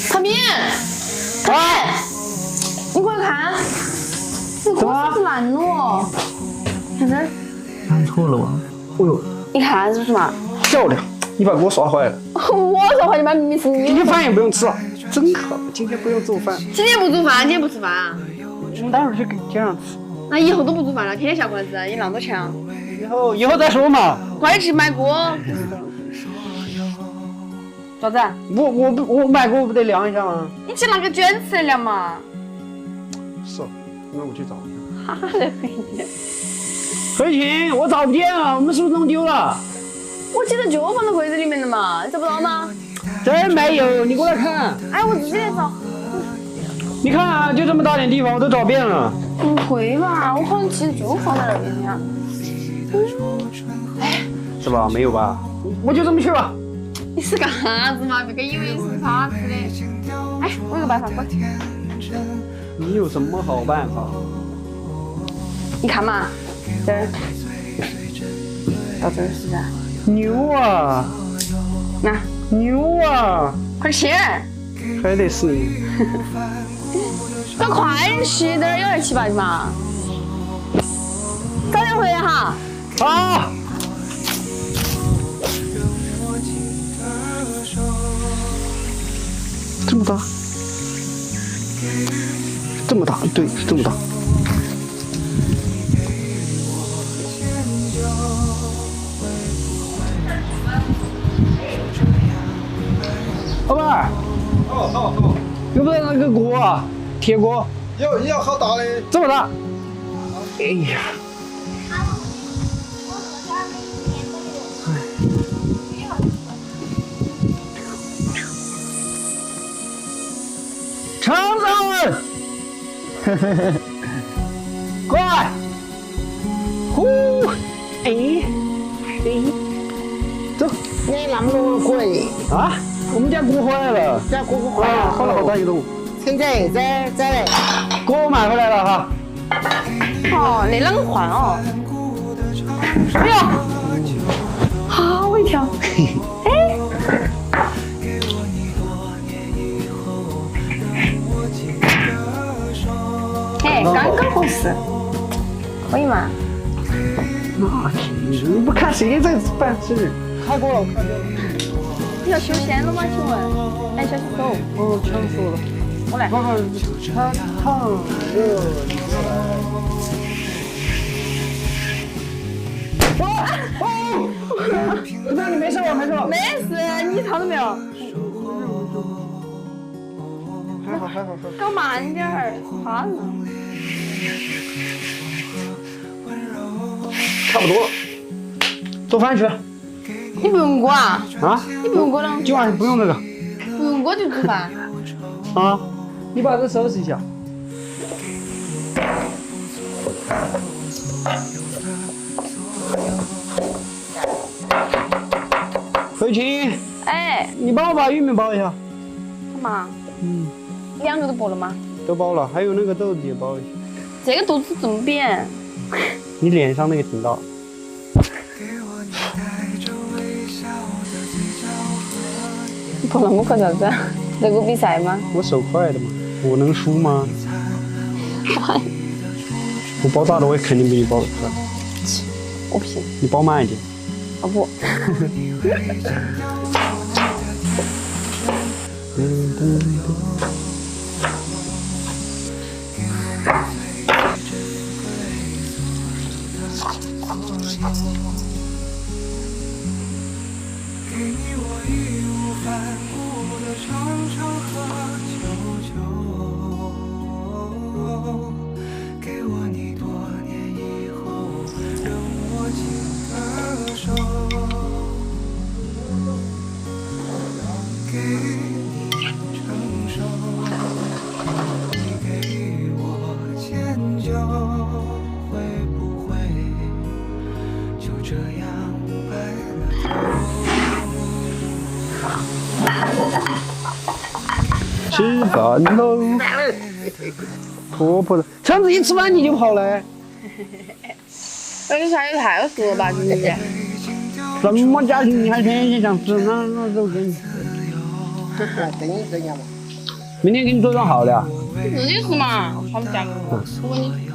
唐明，哎，你过来看，这锅是不是烂了哦？看这儿，看错了吗？哦呦，你看是不是嘛？漂亮！你把锅刷坏了。我说话你妈明明是你。今天饭也不用吃了，真好。今天不用做饭。今天不煮饭，今天不吃饭。我们待会儿去给街上吃。那以后都不煮饭了，天天下馆子，你那么多钱啊？以后再说嘛。快点去买锅。咋子？我买锅不得量一下吗？你去拿个卷尺来量嘛。是，那我去找。哈哈的很。何晴，我找不见了，我们是不是弄丢了？我记得就放在柜子里面的嘛，你找不到吗？真没有，你过来看。哎，我自己来找。你看啊，就这么大点地方，我都找遍了。不会吧？我好像记得就放在那边呀。哎，是吧？没有吧？我就这么去吧。你是干啥子嘛？别个以为是傻子的。哎，我有个办法，快！你有什么好办法？你看嘛，这儿，到这儿是不是？牛啊！那牛啊！快去！还得是你。要快点去，这儿有点七八的嘛。早点回来哈。啊！这么大？这么大？对，是这么大。老板儿，好，有没有那个锅啊？铁锅？要好大的，这么大？哎呀！厂长，过来！呼，哎，走。你那么多贵啊！我们家锅坏了，家锅坏了，坏了好大一栋。现在再来，锅买回来了哈。哦，那啷个换哦？哎呦，吓我一跳！哎，哎，刚刚合适，可以吗？你不看谁在办事？开过了。你要修仙了吗？请问？哎，小心手。哦，抢手了。我来。烫热。哦！那你没事吧？没事吧？没事，你烫了没有？还好。搞慢点儿，怕了。差不多了。做饭去。你不用锅啊？啊？你不用锅了？今晚不用这个。不用锅就煮饭。啊？你把这收拾一下。何晴，哎，你帮我把玉米包一下。干嘛？嗯，两个都剥了吗？都包了，还有那个豆子也包一下。这个肚子这么扁。你脸上那个挺大。你剥那么快咋子？这个比赛吗？我手快的嘛，我能输吗？我包大的，我也肯定比你包的快。我不信。你包慢一点。哦不。吃饭喽！婆婆的，上次一吃饭你就跑了。这个菜也太熟了吧，今天。什么家庭你还天天想吃？那都给你。等一下嘛。明天给你做顿好的啊。自己吃嘛，好不下不问你。